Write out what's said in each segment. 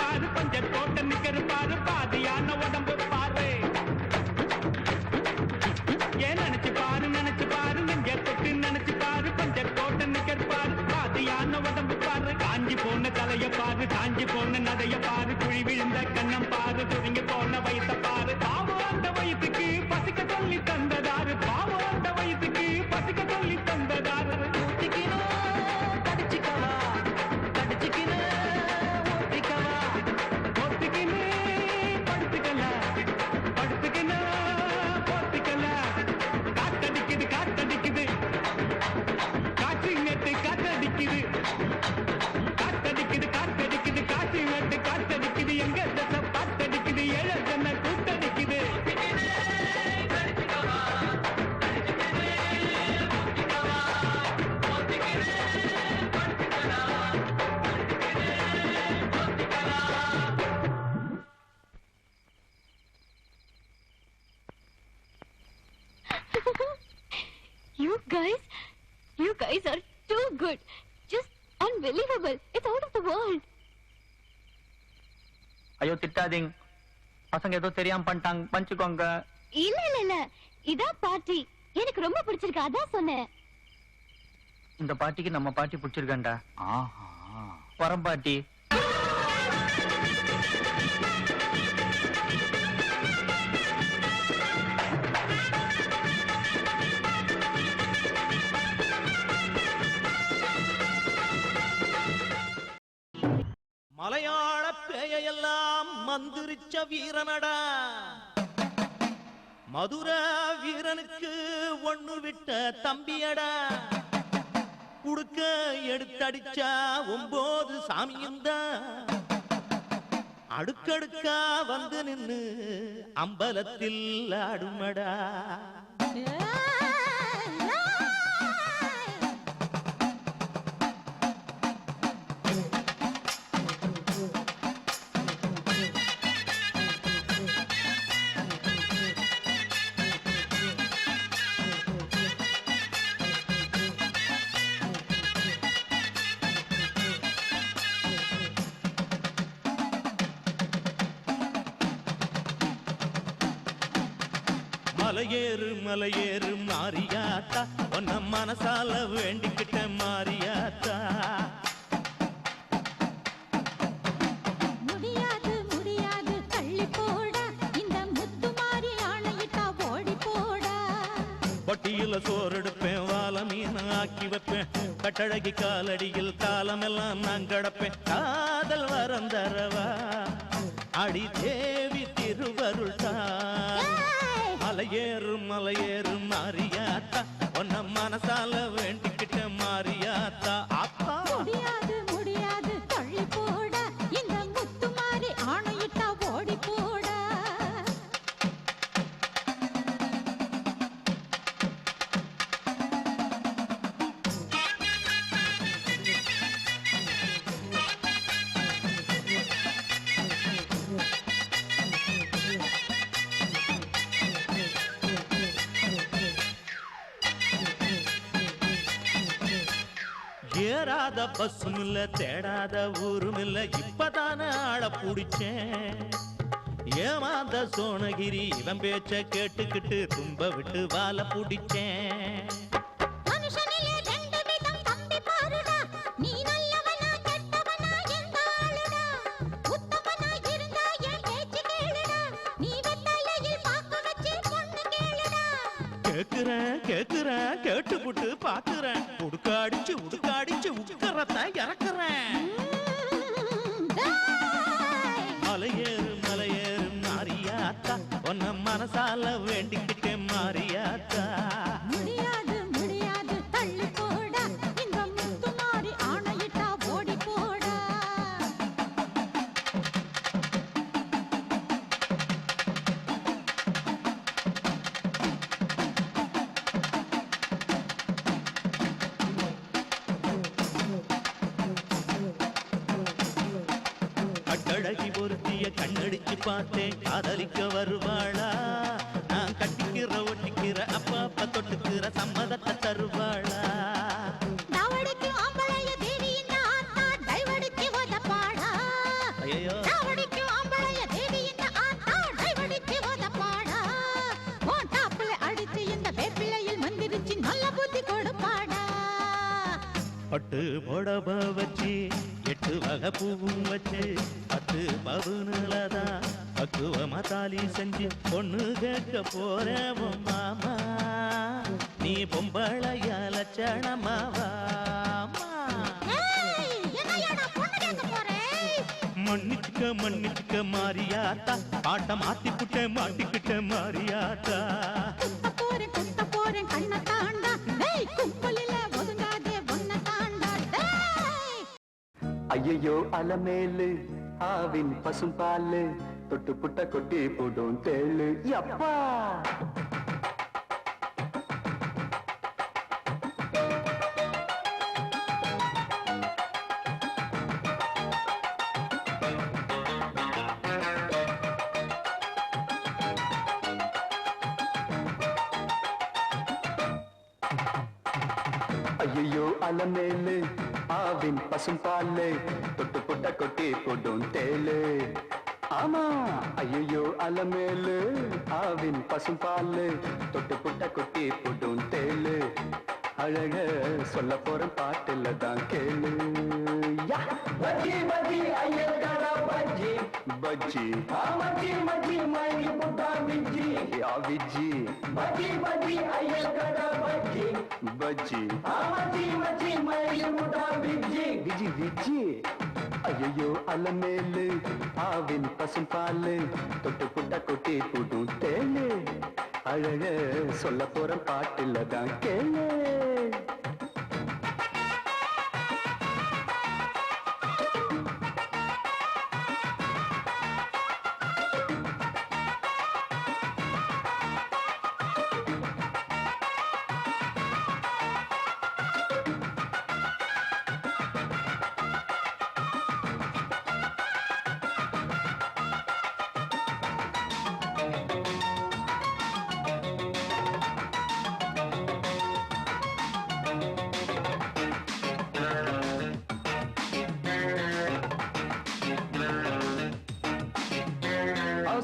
பாரு கொஞ்சம் போட்ட நிக்கிற பாரு பாதியான உடம்பு பாரு ஏன் நினைச்சு பாரு நெஞ்ச தொட்டு நினைச்சு பாரு கொஞ்சம் போட்ட நிக்கிற பாரு பாதியான உடம்பு பாரு காஞ்சி போன தலைய பாரு காஞ்சி போன நடைய பாரு குழி விழுந்த கண்ணம் பாரு துணிங்க போன வயச பாரு பாவம் அந்த வயசுக்கு பசிக்க சொல்லி தந்ததாரு பாவம் அந்த வயசுக்கு பசிக்க சொல்லி தந்ததாரு You guys are too good. Just unbelievable. It's out of the world. ஐயோ திட்டாதீங்க. பசங்க ஏதோ தெரியாம பண்ணிட்டாங்க. பஞ்சுக்கோங்க. இல்ல. இதான் பார்ட்டி. எனக்கு ரொம்ப பிடிச்சிருக்கு. அதான் சொன்னேன். இந்த பார்ட்டிக்கு நம்ம பார்ட்டி பிடிச்சிருக்கேன்டா. ஆஹா. பரம் பார்ட்டி. மலையாள பேயெல்லாம் மந்திரிச்ச வீரனடா மதுர வீரனுக்கு ஒண்ணு விட்ட தம்பியடா குடுக்க எடுத்தடிச்சா 9 சாமியும்தான் அடுக்கடுக்கா வந்து நின்னு அம்பலத்தில் ஆடுமடா மலையேறு மாரியாத்தா உன்ன மனசால வேண்டிக்கிட்ட மாரியாத்தா முடியாது தள்ளி போடா இந்த முத்து மாரி ஆணையிட்டா ஓடி போடா பொட்டியில சோறெடுப்பேன் வாழ மீன் ஆக்கி வைப்பேன் கட்டழகி காலடியில் காலமெல்லாம் நான் கடப்பேன் காதல் வரம் தரவா அடி தேவி திருவருள்தா மலையேறு மாரியாத்தா உன்ன மனசால வேண்டிக்கிட்ட மாரியாத்தா அப்பா முடியாது தள்ளி போடா இந்த முத்து மாரி ஆணையிட்டா ஓடி போடா ஏறாத பஸ்ஸும் இல்ல தேடாத ஊரும் இல்ல இப்பதான ஆள புடிச்சேன் ஏமாந்த சோனகிரி இவன் பேச்ச கேட்டுக்கிட்டு தும்ப விட்டு வாழ புடிச்சேன் கேக்குறேன் கேட்டுப்புட்டு பாக்குறேன் உடுக்காடிச்சு உட்கரத்தை இறக்குறேன் மலையேறு மாரியாத்தா உன்ன மனசால வேண்டிக்கிட்டே மாரியாத்தா முடியாது தள்ளி போடா இந்த முத்து மாரி ஆணையிட்டா ஓடி போடா கட்டழகி பொருத்திய கண்ணடிச்சு பார்த்தேன் காதலிக்க வருவாளா நான் கட்டிக்கிற ஒட்டிக்கிற அப்பா தொட்டுக்கிற சம்மதத்தை தருவாளா ஐயோ ஐயையோ சாவடிக்கும் ஆம்பளைய தேவி இந்த ஆத்தா டைவடிச்சு ஓதப்பாடா உன் டாப்புல அடிச்சு இந்த வேப்பிலையில் மந்திரிச்சு நல்ல புத்தி கொடுப்பாடா பட்டு புடவ வச்சு 8 வகை பூவும் வச்சு 10 பவுனுலதான் பக்குவமா தாலி செஞ்சு பொண்ணு கேட்க போறேன் உன் மாமா நீ பொம்பளையா லட்சணமாவா ஏய் என்னையா பொண்ணு கேட்க போறேன் மன்னிச்சுக்க மாரியாத்தா பாட்ட மாட்டிக்கிட்ட மாரியாத்தா குத்த போறேன் கண்ண தாண்டா டேய் கும்பலில ஒதுங்காதே ஒன்ன தாண்டா டேய் ஐயையோ அலமேலு ஆவின் பசும்பாலு தொட்டு புட்ட கொட்டி போடும் தேளு அப்பா ஐயையோ அலமேலு ஆவின் பசும்பாலு தொட்டு புட்ட கொட்டி போடும் தேளு ஆமா ஐயையோ அலமேலு ஆவின் பசும்பாலு தொட்டு புட்ட கொட்டி போடும் தேளு அழக சொல்ல போற பாட்டுல தான் கேளு பஜ்ஜி பஜ்ஜி ஐயர்காரா பஜ்ஜி பஜ்ஜி மச்சி மச்சி மைனி புட்டா விஜ்ஜி யா விஜ்ஜி பஜ்ஜி பஜ்ஜி ஐயர்காரா பஜ்ஜி பஜ்ஜி மச்சி மச்சி மைனி புட்டா விஜ்ஜி விஜி விஜி ஐயோ அலமேலு ஆவின் பசும்பாலு தொட்டு புட்ட கொட்டி புடும் தேளு அழக சொல்ல போற பாட்டுல தான் கேளு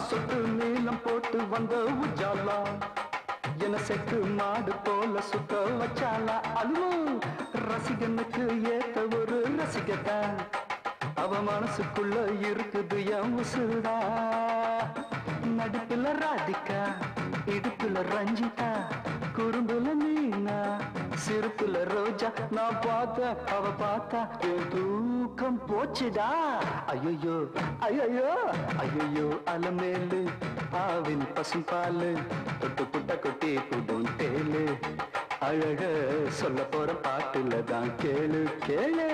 சொட்டு நீளம் போட்டு வந்த உஜாலா என செக்கு மாடு போல சுத்த வச்சாலா அதுவும் ரசிகனுக்கு ஏத்த ஒரு ரசிகதா அவ மனசுக்குள்ள இருக்குது என் உசுடா நடுப்புல ராதிகா இடுப்புல ரஞ்சிதா குறும்புல மீனா சிறுப்புல ரோஜா நான் பார்த்த அவ பார்த்தா என் தூக்கம் போச்சுடா ஐயோ ஐயோ ஐயோ அலமேலு ஆவின் பசும்பாலு தொட்டு புட்ட கொட்டி புடும் தேளு அழக சொல்ல போற பாட்டுல தான் கேளு கேளு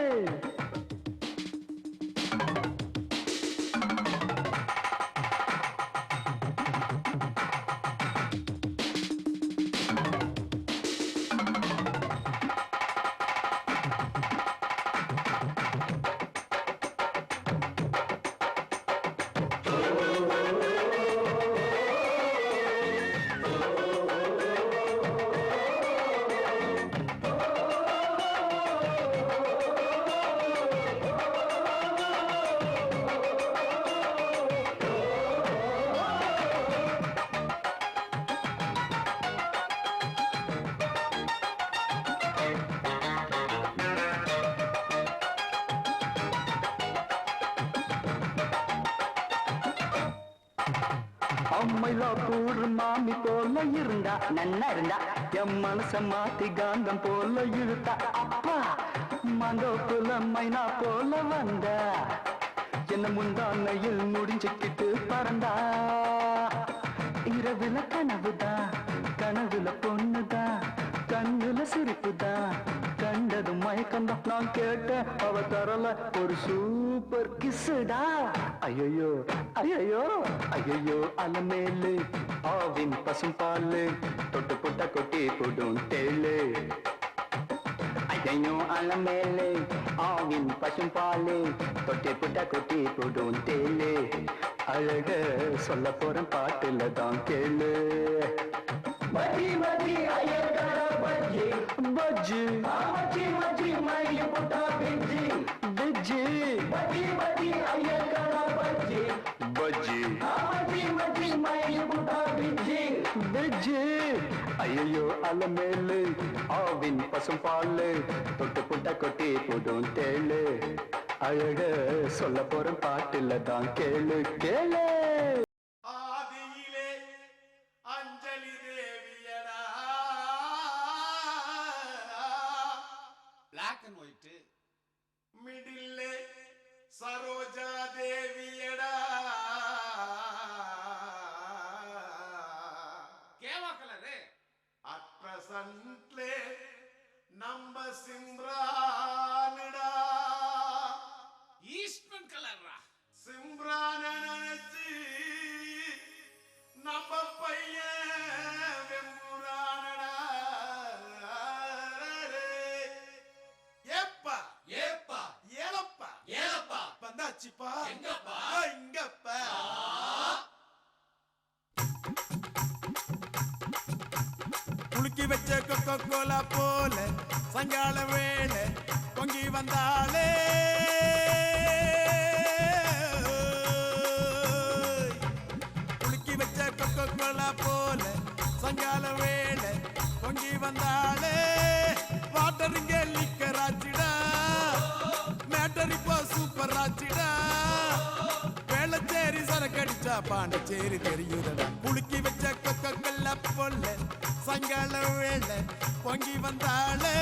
மயிலாப்பூர் மாமி போல இருந்தா நன்னா இருந்தா என் மனச மாத்தி காந்தம் போல இழுத்தா அப்பா மண்டோப்புல மைனா போல வந்தா என்ன முந்தானையில் முடிஞ்சுக்கிட்டு பறந்தா இரவுல கனவுதான் கனவுல பொண்ணுதான் கண்ணுல சிரிப்புதான் கண்டதும் மயக்கம்தான் நான் கேட்ட அவ தரல ஒரு சூப்பர் கிஸ்ஸுடா ஐயோ ஐயோ ஐயோ அலமேலு ஆவின் பசும்பாலு தொட்டு புட்ட கொட்டி போடும் தேளு ஐயோ அலமேலு ஆவின் பசும்பாலு தொட்டி புட்ட கொட்டி போடும் தேளு அழக சொல்ல போற பாட்டுல தான் கேளு பஜ்ஜி பஜ்ஜி ஐயர்காரா பஜ்ஜி பஜ்ஜி மச்சி மச்சி மைனி புட்டா விஜ்ஜி விஜ்ஜி பஜ்ஜி பஜ்ஜி ஐயர்காரா பஜ்ஜி வெஜ்ஜி ஐயோ அலமேலு ஆவின் பசும் பாலு தொட்டு புட்ட கொட்டி புதும் தேளு அழக சொல்ல போற பாட்டுல தான் கேளு கேளு ஆதியிலே அஞ்சலி தேவியடா பிளாக் அண்ட் ஒயிட் மிடில்லே சரோஜா தேவியடா கேவா கலரு அட் பிரசன்ட்லே நம்ம சிம்ரானுடா ஈஸ்ட்மன் கலர்ரா சிம்ரான நினைச்சு நம்ம பையன் வெம்புரானடா ஏப்பா ஏப்பா ஏலப்பா ஏலப்பா வந்தாச்சுப்பா எங்கப்பா இங்கப்பா குலுக்கி வச்ச கொக்கோ கோலா போல சாயங்கால வேளை பொங்கி வந்தாலே குலுக்கி வச்ச கொக்கோ கோலா போல சாயங்கால வேளை பொங்கி வந்தாலே வாட்டருங்க லிக்கர் ஆச்சிடா மேட்டர் இப்போ சூப்பர் ஆச்சிடா வேளச்சேரி சரக்கடிச்சா பாண்டிச்சேரி தெரியுதடா குலுக்கி வச்ச கொக்கோ கோலா போல சாயங்கால வேளை பொங்கி வந்தாலே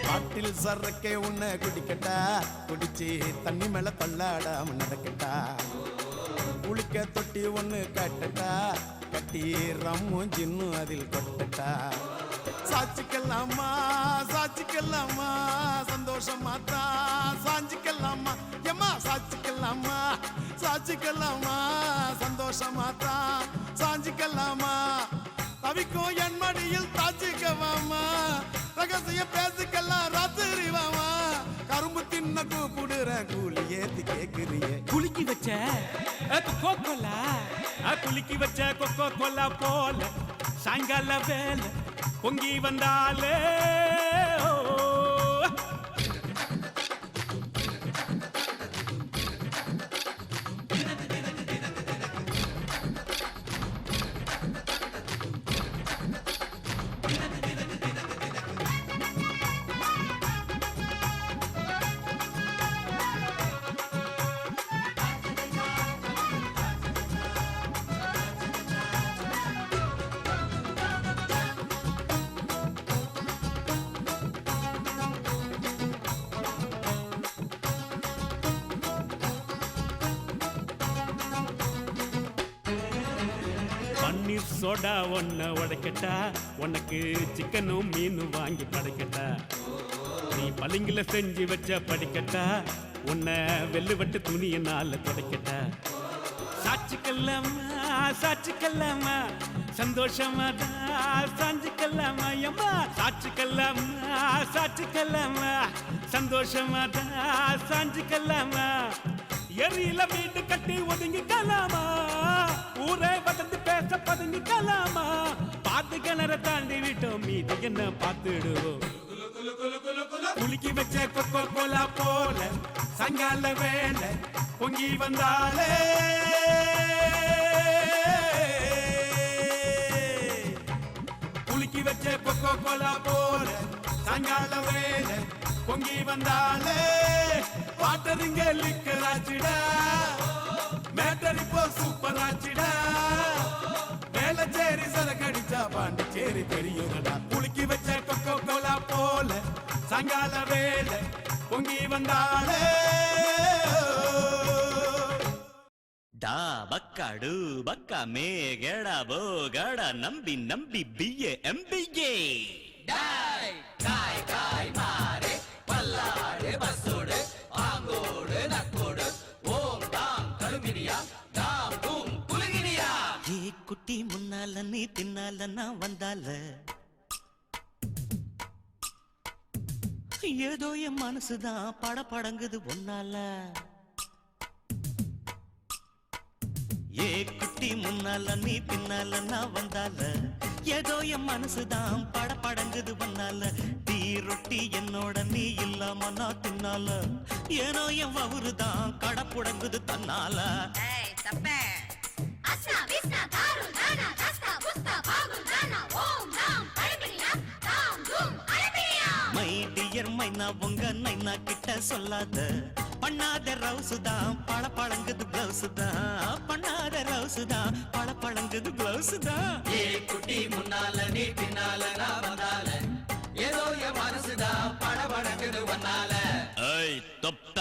பாட்டில் சரக்கே உன்னை குடிக்கட்டா குடிச்சு தண்ணி மேல தள்ளாடாம நடக்கட்டா குளிக்க தொட்டி ஒண்ணு கட்டட்டா கட்டி ரம்மும் ஜின்னும் அதில் கொட்டட்டா சாச்சிக்கலாமா சாச்சிக்கலாமா சந்தோஷமா தான் சாஞ்சிக்கலாமா எம்மா சாச்சிக்கலாமா சாச்சிக்கலாமா சந்தோஷமா தான் சாஞ்சிக்கலாமா தவிக்கும் என் மடியில் தாச்சிக்கவாமா ரகசியம் பேசிக்கலாம் ராத்திரி வாமா கரும்பு தின்ன கூப்பிடுற கூலி ஏத்தி கேக்குறிய குலுக்கி வச்ச கொக்கோ கோலா குலுக்கி வச்ச கொக்கோ கோலா போல சாயங்கால வேலை பொங்கி வந்தாலே பன்னீர் சோடா ஒன்ன உடைக்கட்டா உனக்கு சிக்கனும் மீனும் வாங்கி படைக்கட்டா நீ பளிங்குல செஞ்சு வச்ச படிக்கட்டா உன்னை வெள்ளுவட்டு துணியினால துடைக்கட்டா சாட்சிக்கல்லாமா சாட்சிக்கல்லாமா சந்தோஷமா தான் சாஞ்சிக்கல்லாமா எம்மா சாட்சிக்கல்லாமா சாட்சிக்கல்லாமா சந்தோஷமா தான் சாஞ்சிக்கல்லாமா எரியில வீடு கட்டி ஒதுங்கிக்கலாமா ஊரே வதந்து பேச பதுங்கிக்கலாமா பாத்து கிணற தாண்டி விட்டோம் மீது என்ன பார்த்துடுவோம் குலுக்கி வச்ச கொக்கோ கோலா போல சாயங்கால வேளை பொங்கி வந்தாலே குலுக்கி வச்ச கொக்கோ கோலா போல சாயங்கால வேளை பொங்கி வந்தாலே வாட்டருங்க லிக்கர் ஆச்சிடா மேட்டர் இப்போ சூப்பர் ஆச்சிடா வேளச்சேரி சரக்கடிச்சா பாண்டிச்சேரி தெரியுதடா குலுக்கி வச்ச கொக்கோ கோலா போல சாயங்கால வேளை பொங்கி வந்தாலே டா பக்காடு பக்கா மே கேடா போ கேடா நம்பி நம்பி பிஏ எம்பிஏ டாய் காய் காய் மாரே பல்லாடு பஸ்ஸோடு ஆங்கோடு நக்கோடு ஓம் தாம் கழுமினியா தாம் தூம் குலுகினியா குட்டி முன்னால நீ பின்னால நான் வந்தால ஏதோ என் மனசுதான் படபடங்குது ஒன்னால ஏ குட்டி முன்னால நீ பின்னால நான் வந்தால ஏதோ என் மனசுதான் படபடங்குது ஒன்னால டீ ரொட்டி என்னோட நீ இல்லாம நான் தின்னால ஏனோ என் வவுறுதான் கடப்புடங்குது தன்னால மை டியர் மைனா உங்க நைனா கிட்ட சொல்லாத பண்ணாத ரவுசுதான் பழ பழங்குது பிளவுஸ் தான் பண்ணாத ரவுசுதான் பழ பழங்குது பிளவுஸ் தான் ஏ குட்டி முன்னால நீ பின்னால நான் வந்தால ஏதோ என் மனசுதான் படபடக்குது வந்தால ஏய் தொப்ப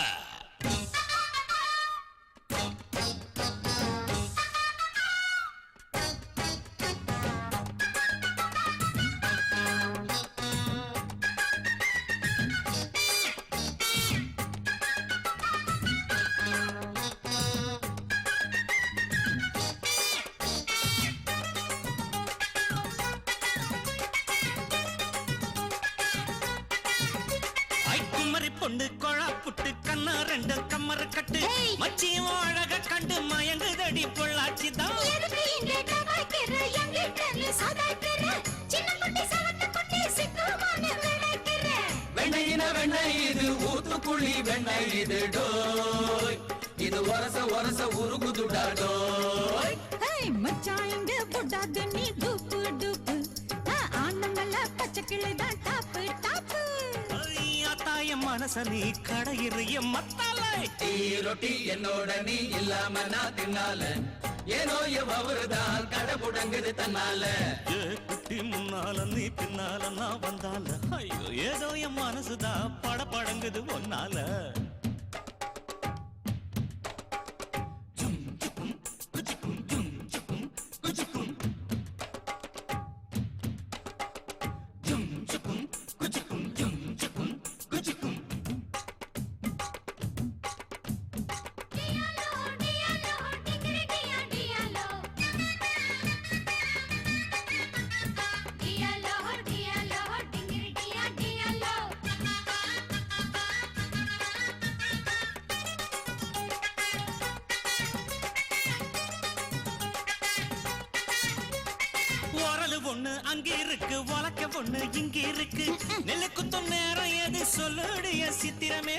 பொண்ணு கொழா புட்டு கண்ணா ரெண்டு கம்மர கட்டு மச்சியும் அழக கண்டு மயங்குதடி பொள்ளாச்சிதான் வெண்ணையின வெண்ணெய் இது ஊத்துக்குழி வெண்ணெய் இது டோய் இது ஒரச ஒரச உருகுதுடா டோய் மச்சாங்க புடாது நீ டூப்பு டூப்பு ஆனங்கல்ல பச்சை கிளிதான் டாப்பு டாப்பு தாய மனச நீ கடையிறிய மத்தால டீ ரொட்டி என்னோட நீ இல்லாம நான் தின்னால ஏனோ எவருதான் கடை புடங்குது தன்னால ஏ குட்டி முன்னால நீ பின்னால நான் வந்தால ஐயோ ஏதோ என் மனசுதான் படபடங்குது ஒன்னால ஒண்ணு அங்க இருக்கு வழக்க ஒண்ணு இங்க இருக்கு நெல்லு குத்தும் நேரம் எது சொல்லுடைய சித்திரமே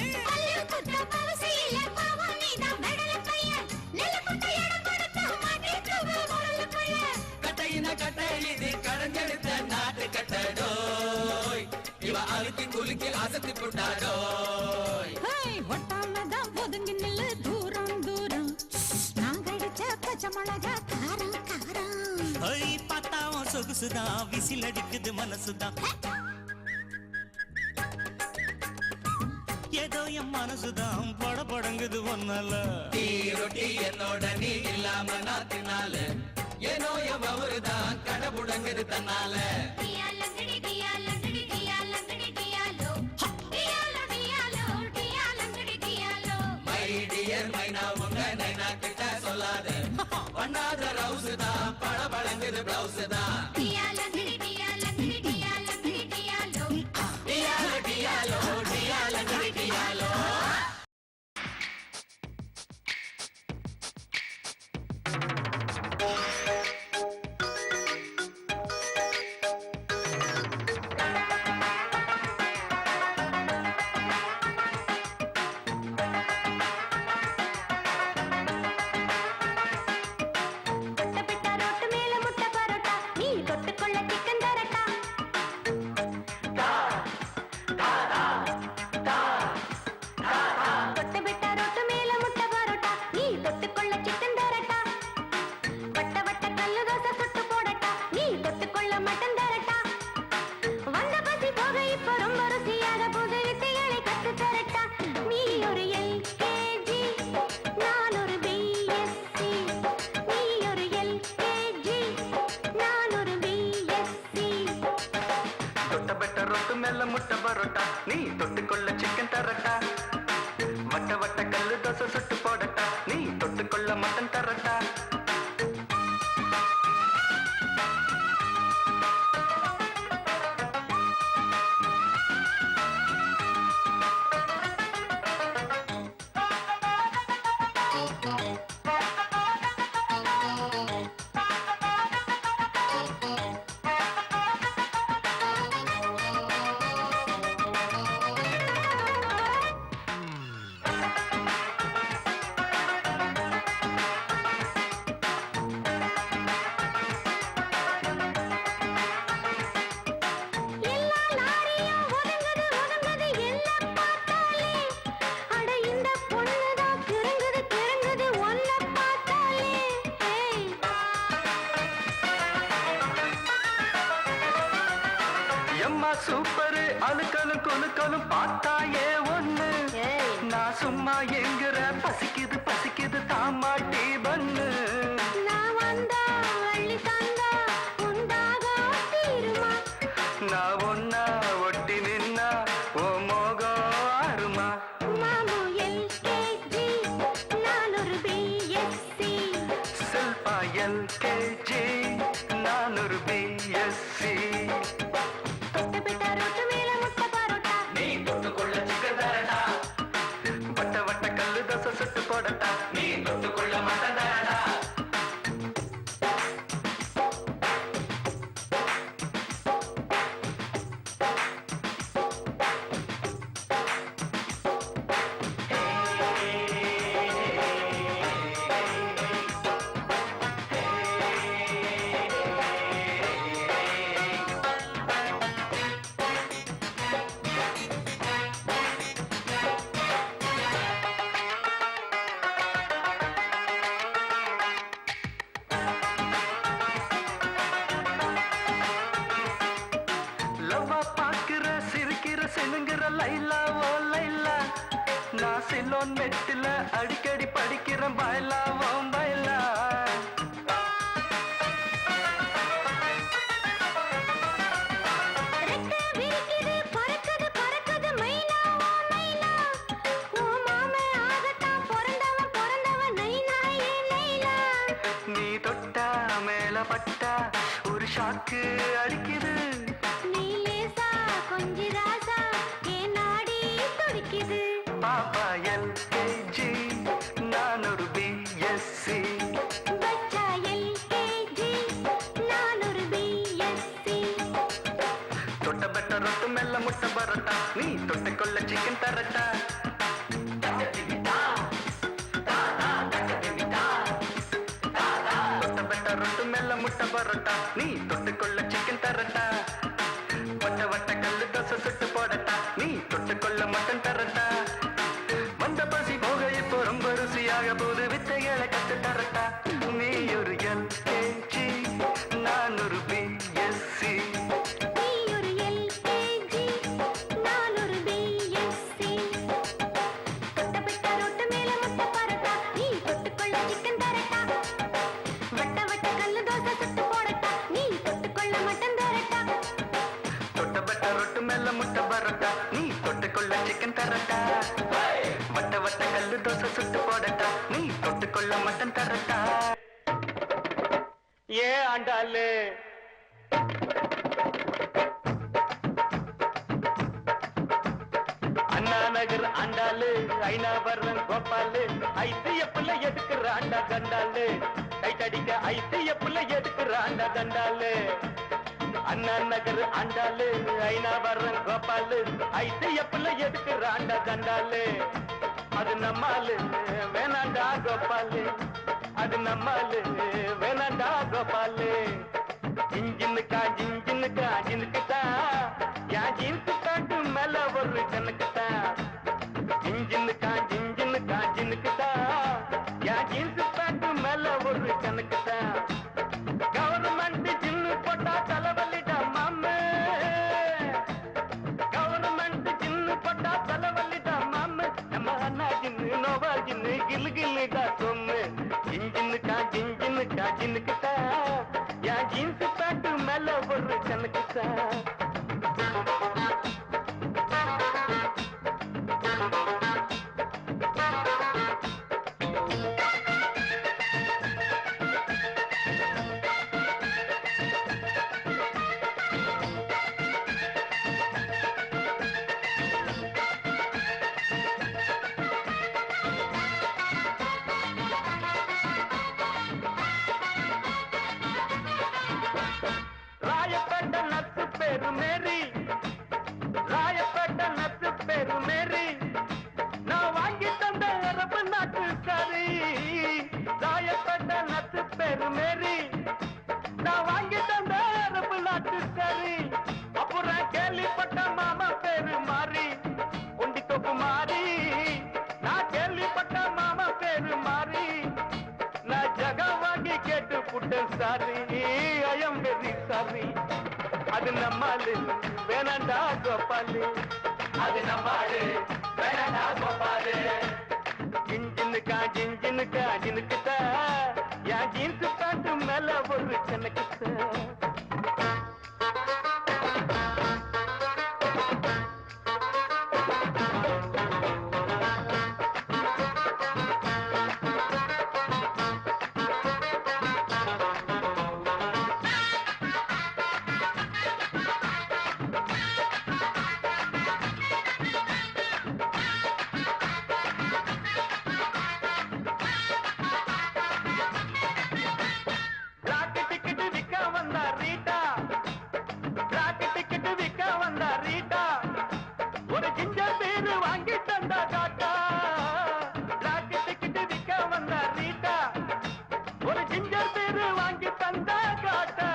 கட்டையின கட்டை இது கடஞ்செடுத்த நாட்டு கட்டடோய் இவ அழுக்கி குலுக்கி அசத்தி புட்டாடோய் ஒட்டாமதான் ஒதுங்கி நில்லு தூரம் தூரம் நான் கடிச்ச பச்சை மிளகா காரம் காரம் பார்த்தாவும் சொகுசுதான் விசில் அடிக்குது மனசுதான் ஏதோ என் மனசுதான் படபடங்குது ஒன்னால டீ ரொட்டி என்னோட நீ இல்லாம நான் தின்னால ஏனோ எவருதான் கடை புடங்குது தன்னால மை டியர் மைனா உங்க நைனா கிட்ட சொல்லாத பண்ணாத ரவுஸ் தான் படபடங்குது பிளவுஸ் தான் டியாலோ டியாலோ டியாலோ தொட்ட பிட்ட ரோட்டு மேல முட்டை பரோட்டா நீ தொட்ட செம்ம சூப்பரு அழுக்கலும் குலுக்கலும் பார்த்தாயே ஒண்ணு நான் சும்மா எங்குற பசிக்குது பசிக்குது தாமாட்டி பண்ணு நான் வந்தா வள்ளி தந்தா உண்டாக தீருமா நான் ஒன்னா ஒட்டி நின்னா ஓ மோகம் ஆறுமா மாமு எல்கேஜி நான் ஒரு பிஎஸ்சி செல்பா எல்கேஜி நான் ஒரு பிஎஸ்சி தொட்டு பிட்ட ரோட்டு மேல முட்டை பரோட்டா நீ தொட்டுக்கொள்ள சிக்கன் தரடா வட்ட வட்ட கல்லு தோசை சுட்டு போடட்டா நீ தொட்டுக்கொள்ள மட்டன் தரடா லவ்வா பாக்குற சிரிக்கிற சினுங்கிற லைலா ஓ லைலா நான் சிலோன் நெட்டில அடிக்கடி படிக்கிறேன் பயலா ஓ பயலா ரெக்க விரிக்குது பறக்குது பறக்குது மைனா ஓ மைனா ஓ மாமே ஆகத்தான் பிறந்தவன் நைனா ஏ நைனா நீ தொட்டா மேல பட்டா ஒரு ஷாக்கு அடிக்குது நீ லேசா கொஞ்சி ராசா ஏன் நாடி துடிக்குது பாப்பா எல்கேஜி நான் ஒரு பிஎஸ்சி பச்சா எல்கேஜி நான் ஒரு பிஎஸ்சி தொட்ட பெட்ட ரொட்டு மெல்ல முட்டை பரட்டா நீ தொட்டுக்கொள்ள சிக்கன் தரட்டா தொட்ட பெட்ட ரொட்டு மெல்ல முட்டை பரட்டா நீ தொட்டுக்கொள்ள சிக்கன் தரட்டா வட்ட வட்ட கல்லு தோசை சுட்டு போடட்டா நீ தொட்டுக்கொள்ள மட்டன் தரட்டா வந்த பசி போக இப்போ ரொம்ப ருசியாக போது வித்தைகளை கத்து தரட்டா நீ ஒரு எல்கேஜி நான் ஒரு பிஎஸ்சி நீ ஒரு எல்கேஜி நான் ஒரு பிஎஸ்சி தொட்ட பெட்ட ரோட்டு மேல முட்டை பரோட்டா நீ தொட்டுக்கொள்ள சிக்கன் தரட்டா வட்ட வட்ட கல்லு தோசை சுட்டு போடட்டா நீ தொட்டுக்கொள்ள மட்டன் தரட்டா தொட்ட பெட்ட ரொட்டு மெல்ல முட்டை பரட்டா நீ தொட்டுக்கொள்ள சிக்கன் தரட்டா வட்ட வட்ட கல்லு தோசை சுட்டு போடட்டா நீ தொட்டுக்கொள்ள மட்டன் தரட்டா ஏ ஆண்டாளு அண்ணா நகர் ஆண்டாளு ஐநாவரம் கோபாலு ஐசிஎஃப்ல எடுக்கிற ஆண்டா கண்டாளு கைத்தடிக்க ஐசிஎஃப்ல எடுக்கிற ஆண்டா கண்டாளு அண்ணா நகர் ஆண்டாளு ஐநாவரம் கோபாலு ஐசிஎஃப்ல எடுக்கிற ஆண்டா கண்டாளு அது நம்மாலு வேணாண்டா கோபாலு அது நம்மாலு வேணாண்டா கோபாலு ஜிஞ்சினுக்கா ஜினுக்குதான் என் ஜீன்ஸு பேண்ட் மேல ஒரு கணக்குதான் ஜிஞ்சினுக்கா ஜினுக்குதான் என் ஜீன்ஸு பேண்ட் மேல ஒரு கணக்குதான் கவர்மெண்ட் ஜின்னு போட்டா தலைவலிடா மாமே கவர்மெண்ட் ஜின்னு போட்டா தலைவலிடா மாமே நம்ம அண்ணா ஜின்னு நோவா ஜின்னு கிளு கிளுடா சொம்மு ஜிஞ்சினுக்கா ஜினுக்குதான் என் ஜீன்ஸு பேண்ட் மேல ஒரு கணக்குதான் ராயப்பேட்ட நத்து பேரு மேரி ராயப்பேட்ட நத்து பேரு மேரி நான் வாங்கி தந்த அரபு நாட்டு கறி ராயப்பேட்ட நத்து பேரு மேரி நான் வாங்கி தந்த அரபு நாட்டு கறி அப்புறம் கேள்விப்பட்ட மாமா பேரு மாறி உண்டி தொப்பு மாறி நான் கேள்விப்பட்ட மாமா பேரு மாறி நான் ஜகா வாங்கி கேட்டு புட்டேன் sorry I am very sorry அது நம்மாலு வேணாண்டா கோபாலு அது நம்மாடு வேணடா கோபாலு ஜின்ஜினுக்கா ஜின்னுக்குதா என் ஜீன்ஸ் பேண்ட் மேல ஒரு கணக்குதா ஒரு ஜிஞ்சர் பேரு வாங்கி தந்தா காட்டா பிளாக் டிக்கெட் விற்க வந்தா ரீட்டா ஒரு ஜிஞ்சர் பேரு வாங்கி தந்தா காட்டா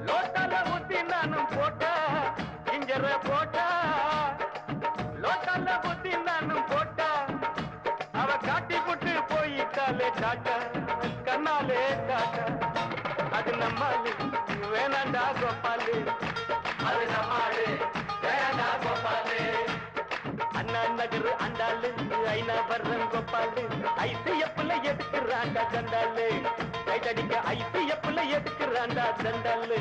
லோட்டால ஊத்தி நானும் போட்டா ஜிஞ்சர போட்டா லோட்டால ஊத்தி நானும் போட்டா அவ காட்டி போட்டு போயிட்டாலே டாட்டா கண்ணாலே டாட்டா அது நம்மாலு வேணாண்டா கோபாலு அது நம்மாடு வேணடா கோபாலு அண்ணா நகர் அண்டாலு ஐநா வர்றன் கோபாலு ஐசிஎஃப்ல எடுக்கிறாண்டா தண்டாலு கைதடிக்க ஐசிஎஃப்ல எடுக்கிறாண்டா தண்டாலு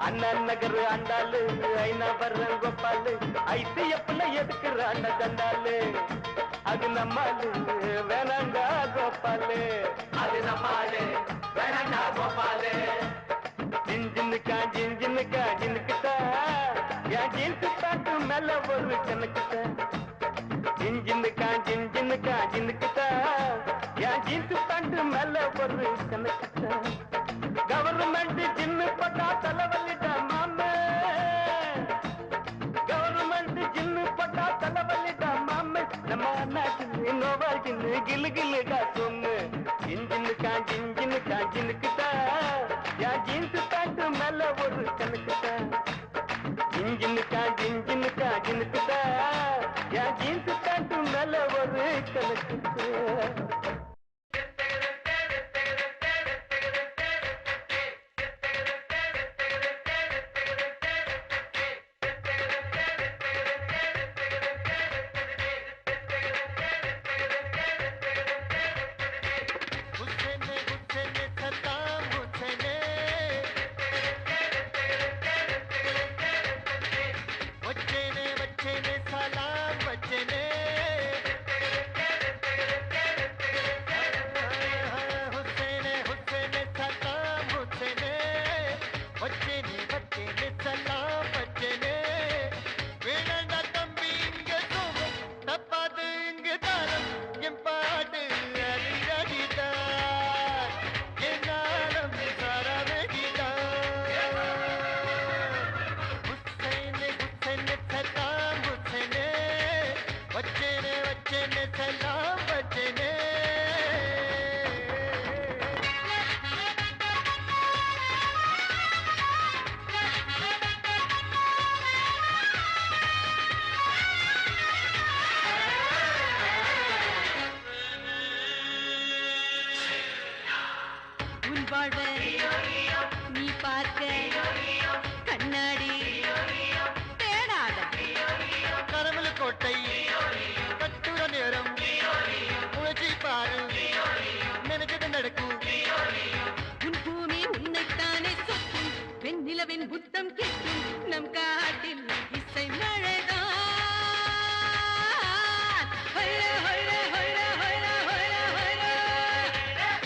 அண்ணா நகர் அண்டாலு ஐநா வர்றன் கோபாலு ஐசிஎஃப்ல எடுக்கிறாண்டா தண்டாலு அது நம்மாலு வேணாண்டா கோபாலு அது நம்மாடு வேணடா கோபாலு ஜின்ஜினுக்கா ஜின்னுக்குதா என் ஜீன்ஸ் பேண்ட் மேல ஒரு கணக்குதா ஜின்ஜினுக்கா ஜின்னுக்குதா என் ஜீன்ஸ் பேண்ட் மேல ஒரு கணக்குதா கவர்மெண்ட் ஜின்னு பட்டா தலைவலிடா மாமே கவர்மெண்ட் ஜின்னு பட்டா தலைவலிடா மாமே நம்ம நாட்டு நோவா ஜின்னு கிளு கிளுடா சொன்னு ஜின்ஜினுக்கா ஜின்னுக்குதா என் ஜீன்ஸ் பேண்ட் மேல ஒரு கணக்குதா ஜின்ஜினுக்கா ஜின்னுக்குதா என் ஜீன்ஸ் பேண்ட் மேல ஒரு கணக்குதா நீ பார்க்க கண்ணாடி தேடாத கரமல கோட்டை கட்டுற நேரம் உழைச்சி பாரு நினைச்சது நடக்கும் உன் பூமி உன்னைத்தானே சொத்தும் வெண்ணிலவின் புத்தம் கெட்டும் நம் காட்டில் இசை மழைதான்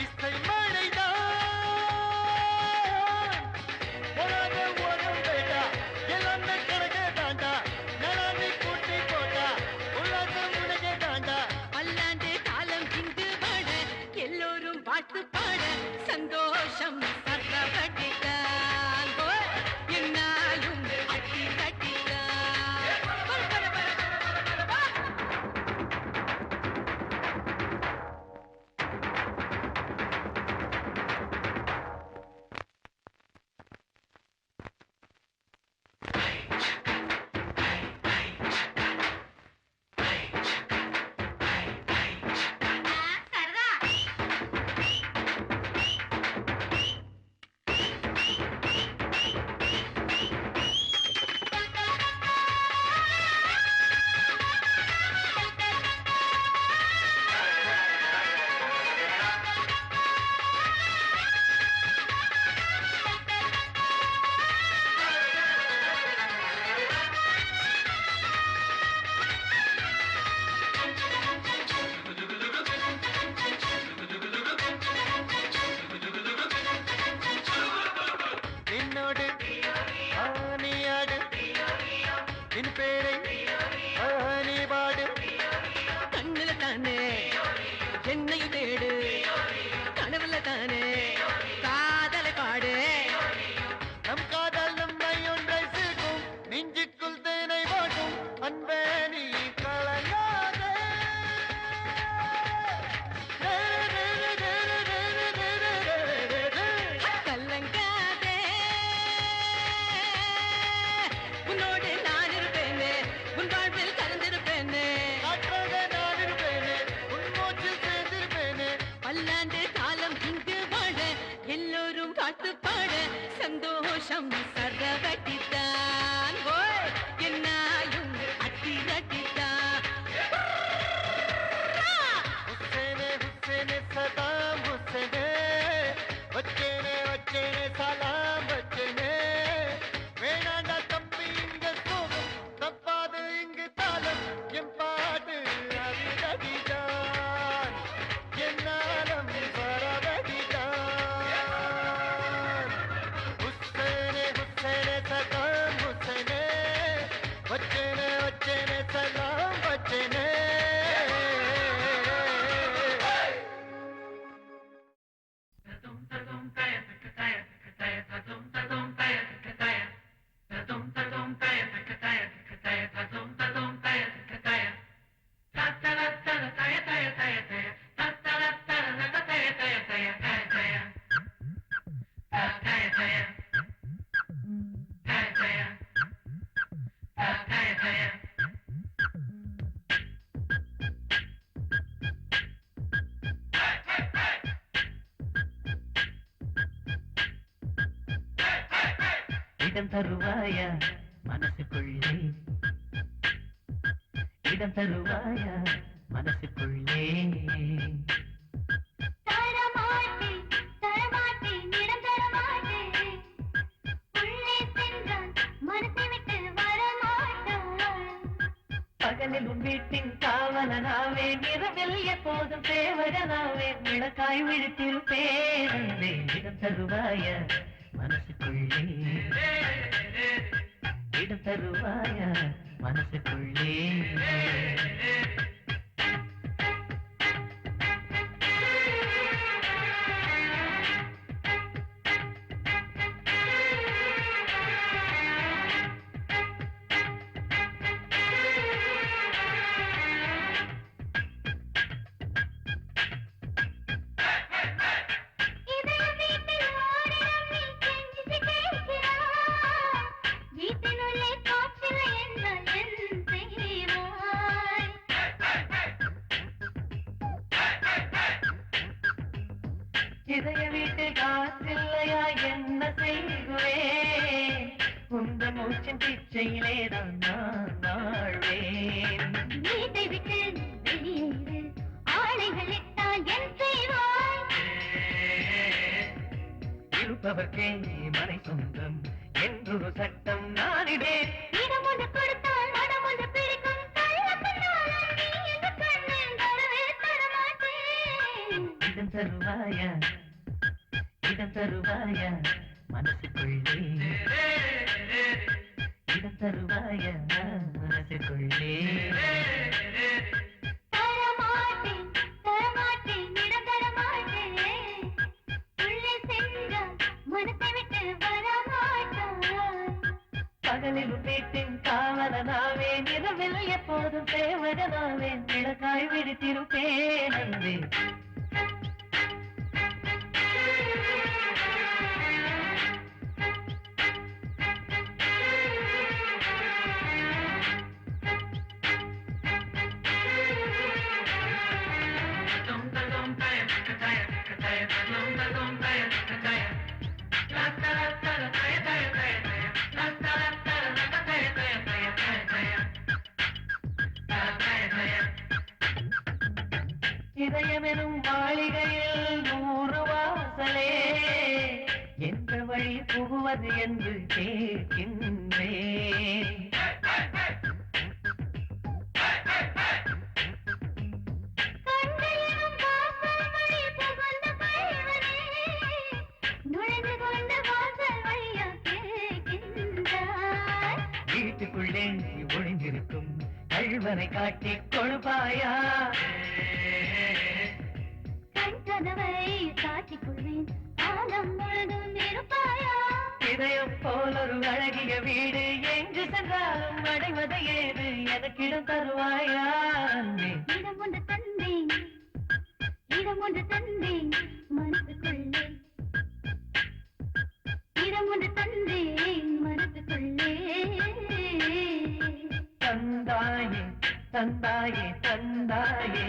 இசை மழைதான் பாட சந்தோஷம் சரவட்டித்தான் என்னாயும் அத்திரட்டித்தான் हुसैने हुसैने सदाम हुसैने वच्चेने वच्चेने सलाम वच्चेने வேணாண்டா தம்பி இங்க சோகம் தப்பாது இங்கு தாளம் என் பாட்டு அடிதான் என்னாலும் பரவடிதான் हुसैने हुसैने सदाम हुसैने वच्चेने वच्चेने सलाम वच्चेने இடம் தருவாயா மனசுக்குள்ளே இடம் தருவாயா மனசுக்குள்ளே தரமாட்டேன் தரமாட்டேன் இடம் தரமாட்டேன் உள்ளே சென்றான் மனசை விட்டு வரமாட்டான் பகலில் உன் வீட்டின் காவலனாவே இரவில் எப்போதும் தேவகனாவே விளக்காய் விழித்திருப்பேன் இடம் தருவாயா மனசுக்குள்ளே இடம் தருவாயா மனசுக்குள்ளே வீட்டினுள்ளே காற்றில்லை என்றால் என் செய்வாய் இதய வீட்டு காற்றில்லையா என்ன செய்குவேன் உந்த மூச்சின் பிச்சையிலே தான் நான் வாழ்வேன் வீட்டை விட்டு வெளியேறு ஆளைகள் இட்டால் என் செய்வாய் இருப்பவர்க்கே மனை சொந்தம் என்றொரு சட்டம் நானிடேன் இடம் ஒன்று கொடுத்தால் மனம் ஒன்று பிடிக்கும் தள்ள பின்னாலும் நீ எந்த கண்ணில் தரவே தரமாட்டேன் இடம் தருவாயா இடம் தருவாயா மனசுக்குள்ளே இடம் தருவாயா மனசுக்குள்ளே தரமாட்டேன் தரமாட்டேன் இடம் தரமாட்டேன் உள்ளே சென்றால் மனசை விட்டு வரமாட்டான் பகலில் வீட்டின் காவலனாவே இரவில் எப்போதும் தேவகனாவே விளக்காய் விடுத்திருப்பேன் அன்பே இதயமெனும் மாளிகையில் 100 வாசலே எந்த வழி புகுவது என்று கேட்கின்றேன் கண்களிலும் வாசல் வழி புகுந்த பைவனே நுழைந்து கொண்ட வாசல் வழியா கேட்கின்றாய் வீட்டுக்குள்ளே ஒளிந்திருக்கும் கள்வனை காட்டிக் கொடுப்பாயா கண் கதவை காட்டிக் கொள்வேன் காலம் முழுதும் இருப்பாயா இதயம் போல் ஒரு அழகிய வீடு எங்கு சென்றாலும் அடைவது ஏது எனக்கிடம் தருவாயா அன்பே இடம் ஒன்று தந்தேன் இடம் ஒன்று தந்தேன் மனசுக்குள்ளே இடம் ஒன்று தந்தேன் மனசுக்குள்ளே தந்தாயே தந்தாயே தந்தாயே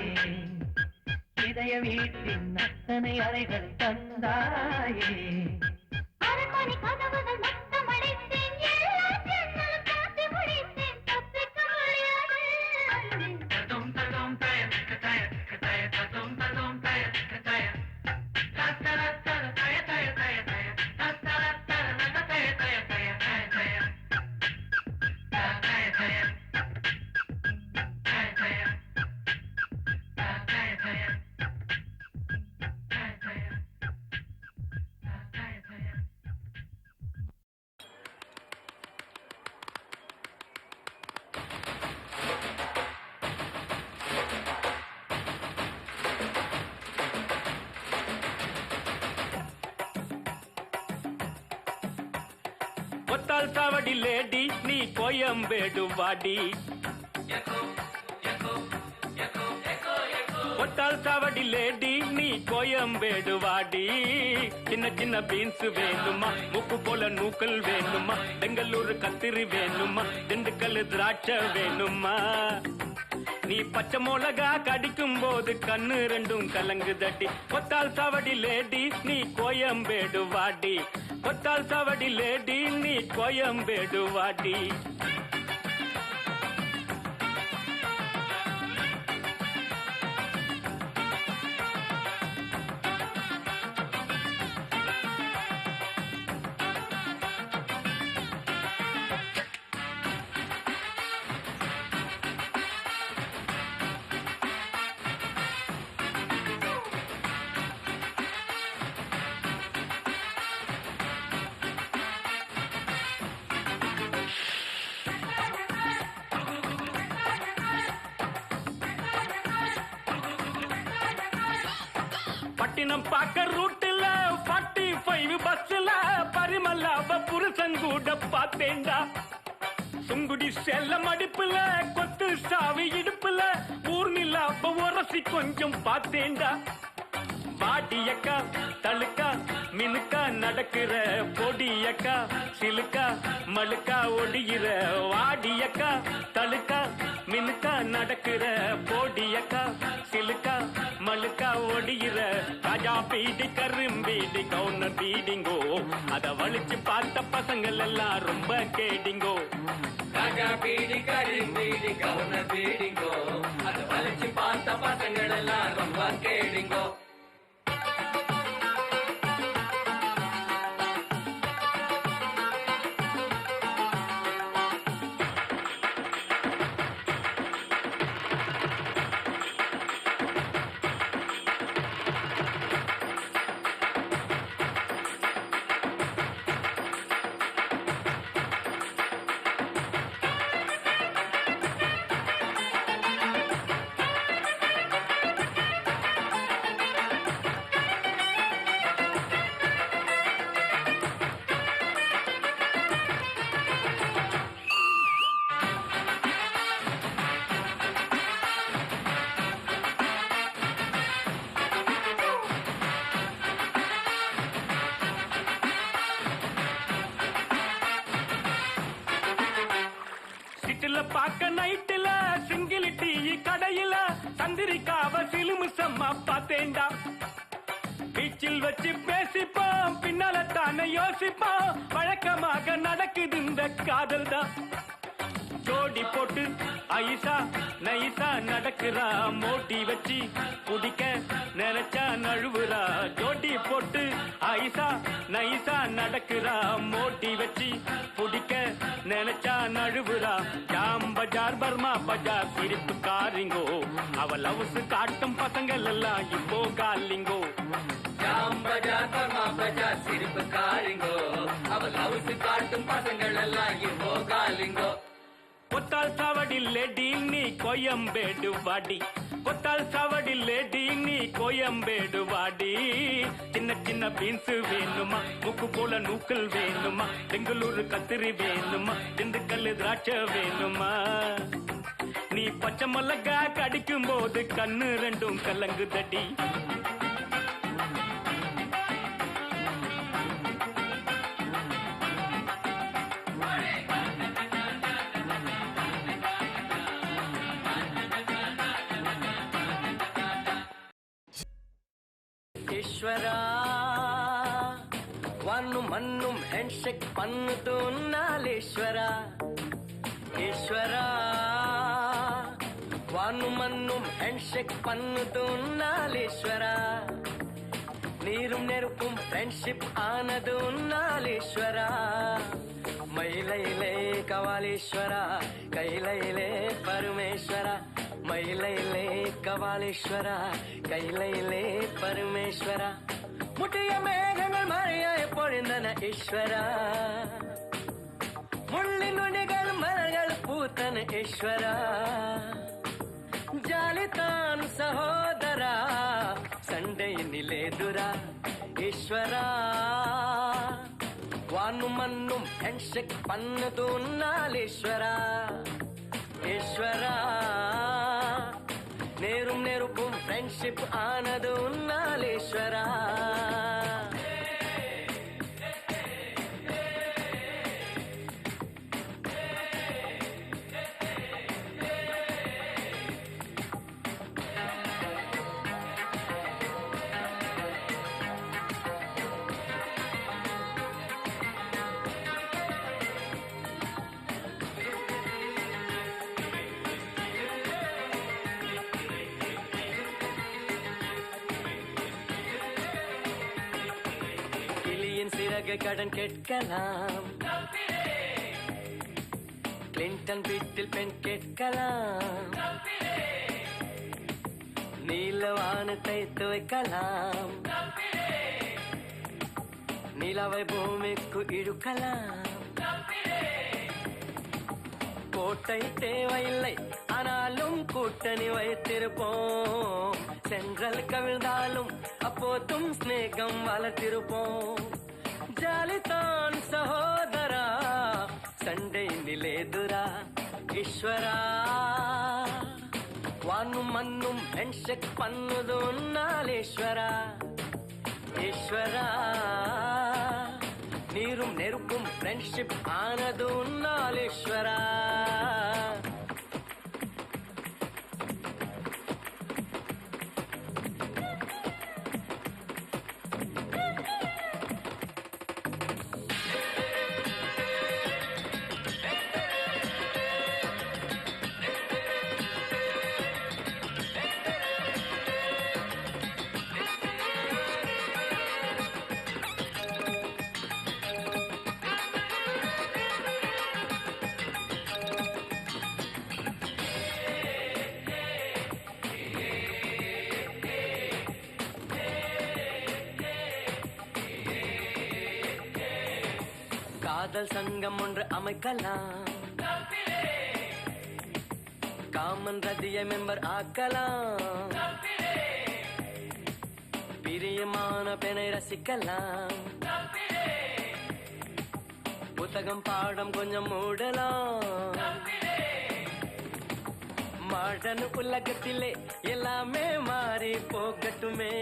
இதய வீட்டின் அத்தனை அறைகள் தந்தாயே கொத்தால் சாவடி லேடி நீ கோயம்பேடு வாடி கொத்தால் சாவடி லேடி நீ கோயம்பேடு வாடி சின்ன சின்ன பீன்ஸ் வேணுமா முக்கு போல நூக்கல் வேணுமா பெங்களூர் கத்திரி வேணுமா திண்டுக்கல் திராட்சை வேணுமா நீ பச்சை மிளகா கடிக்கும் போது கண்ணு ரெண்டும் கலங்கு தட்டி கொத்தால் சாவடி லேடி நீ கோயம்பேடு வாடி கொத்தால் சாவடி லேடி நீ கோயம்பேடு வாடி பட்டினம் பாக்க ரூட்டுல 45 பஸ்ல பரிமல்லாவ புருஷன் கூட பார்த்தேன்டா சுங்குடி செல்ல மடிப்புல கொத்து சாவி இடுப்புல ஊர்நிலாவ உரசி கொஞ்சம் பார்த்தேன்டா பாட்டியக்கா தழுக்கா மினுக்கா நடக்கிற பொடியக்கா சிலுக்கா மழுக்கா ஒடிகிற வாடியக்கா தழுக்கா மினுக்கா நடக்கிற பொடியக்கா சிலுக்கா மழுக்கா ஒடிகிற ராஜா பீடி கரும்பீடி கவுனர் பீடிங்கோ அத வலிச்சு பார்த்த பசங்கள் எல்லாம் ரொம்ப கேடிங்கோ ராஜா பீடி கரும்பீடி கவுனர் பீடிங்கோ அத வலிச்சு பார்த்த பசங்கள் எல்லாம் ரொம்ப கேடிங்கோ பாக்க நைட்டுல சிங்கிள் டீ கடையில சந்திரிக்காவ சிலுமிசம்மா பார்த்தேன்டா பீச்சில் வச்சு பேசிப்போம் பின்னால தானே யோசிப்போம் வழக்கமாக நடக்குது இந்த காதல் தான் ஜோடி போட்டு ஐசா நைசா நடக்கிறா மோட்டி வச்சு குடிக்க நினைச்சா நழுவுறா ஜோடி போட்டு ஐசா நைசா நடக்கிறா மோட்டி வச்சு குடிக்க நினைச்சா நழுவுறா ஜாம் பஜார் பர்மா பஜார் சிரிப்பு காரிங்கோ அவள் லவ்ஸ் காட்டும் பசங்கள் எல்லாம் இப்போ காலிங்கோ ஜாம் பஜார் பர்மா பஜார் சிரிப்பு காரிங்கோ அவள் லவ்ஸ் காட்டும் பசங்கள் எல்லாம் இப்போ காலிங்கோ கொத்தால் சாவடி லேடி நீ கோயம்பேடு வாடி கொத்தால் சாவடி லேடி நீ கோயம்பேடு வாடி சின்ன சின்ன பீன்ஸ் வேணுமா முக்கு போல நூக்கல் வேணுமா பெங்களூர் கத்திரி வேணுமா திண்டுக்கல் திராட்சை வேணுமா நீ பச்சை மிளகா கடிக்கும் போது கண்ணு ரெண்டும் கலங்கு தடி ஈஸ்வரா வானும் மண்ணும் ஹேண்ட்ஷேக் பண்ணுது நாளேஸ்வரா ஈஸ்வரா வானும் மண்ணும் ஹேண்ட்ஷேக் பண்ணுது நாளேஸ்வரா நீரும் நெருப்பும் ஃப்ரெண்ட்ஷிப் ஆனது நாளேஸ்வரா மயிலையிலே கவாலேஸ்வரா கைலையிலே பரமேஸ்வரா மயிலையிலே கவாலேஸ்வரா கைலையிலே பரமேஸ்வரா முட்டிய மேகங்கள் மழையாய் பொழிந்தன ஈஸ்வரா முள்ளின் நுனிகள் மலர்கள் பூத்தன ஈஸ்வரா ஜாலிதான் சகோதரா சண்டையினிலே துரா ஈஸ்வரா வானும் மண்ணும் ஹேண்ட்ஷேக் பண்ணது உன்னால் ஈஸ்வரா ஈஸ்வரா நேரும் நெருப்பும் ஃப்ரெண்ட்ஷிப் ஆனது உன்னால் ஈஸ்வரா சிறகு கடன் கேட்கலாம் கிளின்டன் வீட்டில் பெண் கேட்கலாம் நீல வானத்தை துவைக்கலாம் நிலவை பூமிக்கு இழுக்கலாம் கோட்டை தேவையில்லை ஆனாலும் கூட்டணி வைத்திருப்போம் சென்றல் கவிழ்ந்தாலும் அப்போதும் ஸ்நேகம் வளர்த்திருப்போம் ஜாலிதான் சகோதரா சண்டை நிலேதுரா ஈஸ்வரா வானும் மண்ணும் ஹேண்ட்ஷேக் பண்ணுது உன்னால் ஈஸ்வரா ஈஸ்வரா நீரும் நெருப்பும் ஃப்ரெண்ட்ஷிப் ஆனது உன்னால் ஈஸ்வரா காதல் சங்கம் ஒன்று அமைக்கலாம் காமன் ரதியை மெம்பர் ஆக்கலாம் பிரியமான பெண்ணை ரசிக்கலாம் புத்தகம் பாடம் கொஞ்சம் மூடலாம் மாடர்ன் உலகத்திலே எல்லாமே மாறி போகட்டுமே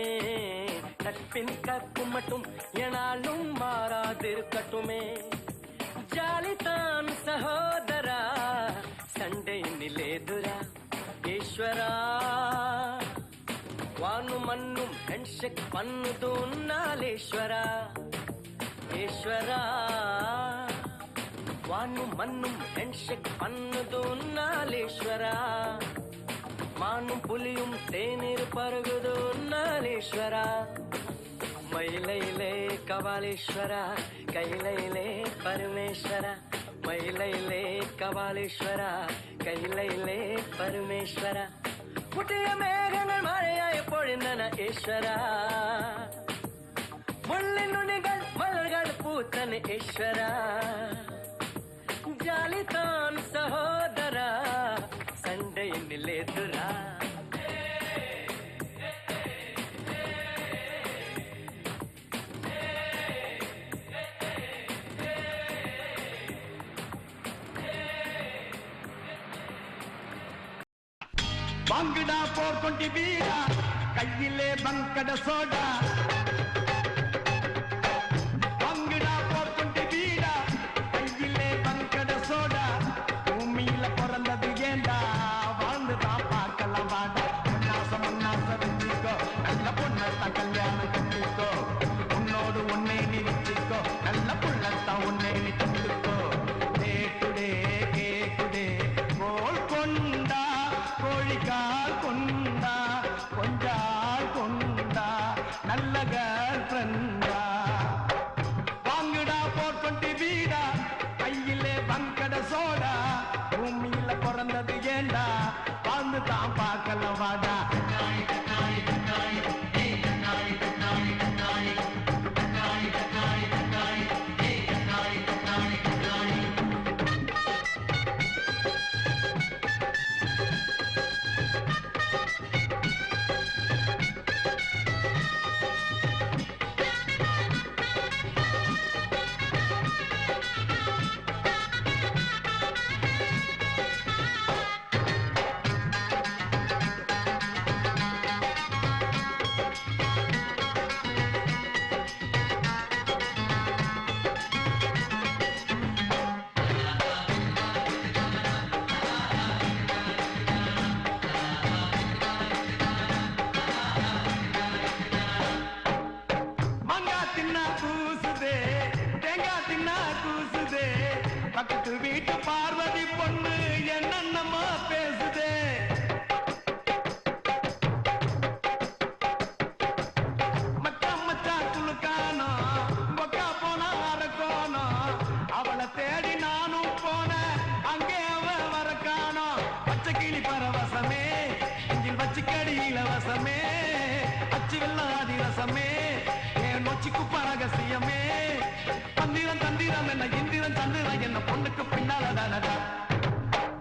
நட்பின் கற்பு மட்டும் எனாலும் மாறாதிருக்கட்டுமே ஜாலிதான் சகோதரா சண்டை நிலேதுரா ஈஸ்வரா வானும் மண்ணும் ஹேண்ட்ஷேக் பண்ணுது உன்னால் ஈஸ்வரா ஈஸ்வரா வானும் மண்ணும் ஹேண்ட்ஷேக் பண்ணுது உன்னால் ஈஸ்வரா மானும் புலியும் தேநீர் பருகுது உன்னால் ஈஸ்வரா மயிலையிலே கபாலீஸ்வரா கைலையிலே பரமேஸ்வரா மயிலையிலே கபாலீஸ்வரா கைலையிலே பரமேஸ்வரா புட்டிய மேகங்கள் மழையாய பொழிந்தன ஈஸ்வரா முள்ளின் நுனிகள் மலர்கள் பூத்தன ஈஸ்வரா ஜாலிதான் சகோதரா சண்டை நிலேதுரா வாங்குடா போர்க்கொண்டி வீடா கையிலே பங்கட சோடா வாங்குடா போர்க்கொண்டி வீடா கையிலே பங்கட சோடா பூமியில பிறந்தது ஏண்டா வாழ்ந்துதான் பார்க்கலாம் வாடா உன்னாச வச்சுக்கோ நல்ல பொண்ணத்தான் கல்யாணம் கட்டிக்கோ உன்னோடு உன்னை நீ வச்சுக்கோ நல்ல புள்ளத்தான் உன்னை நீ தந்துக்கோ கேக்குடே கேக்குடே கோல் கொண்டா கோழிக்கால் கொண்டா கொஞ்சால் கொண்டா நல்ல கேர்ள் ஃப்ரெண்டா வாங்குடா போர்க்கொண்டி வீடா கையிலே பங்கட சோடா பூமியில பிறந்தது ஏண்டா வாழ்ந்து தான் பார்க்கலாம் வாடா பக்கத்து வீட்டு பார்வதி பொண்ணு என்னென்னமா பேசுதே. மச்சான் மச்சான் துளுக்கானோ பொக்கா போனா அரக்கோனோ அவளை தேடி நானும் போன அங்கே அவ வரக்கானோ. பச்சை கிளி பரவசமே இஞ்சில் வச்சுக்கடி இலவசமே அச்சு வெள்ளம் அதிரசமே என் நொச்சிக்கு பரகசியமே. தந்திரம் தந்திரம் என்ன இந்திரன் சந்திரன் என்ன பொண்ணுக்கு பின்னாலதானடா.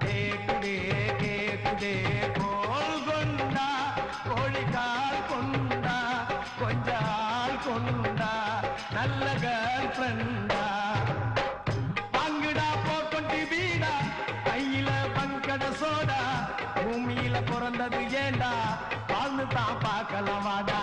கேக்குதே கேக்குதே கோல் கொண்டா கோழிக்கால் கொண்டா கொஞ்சால் கொண்டா நல்ல கேர்ள் ஃப்ரெண்டா. வாங்குடா போக்கொண்டி வீடா கையில பங்கட சோடா பூமியில பிறந்தது ஏண்டா வாழ்ந்து தான் பார்க்கலாம் வாடா.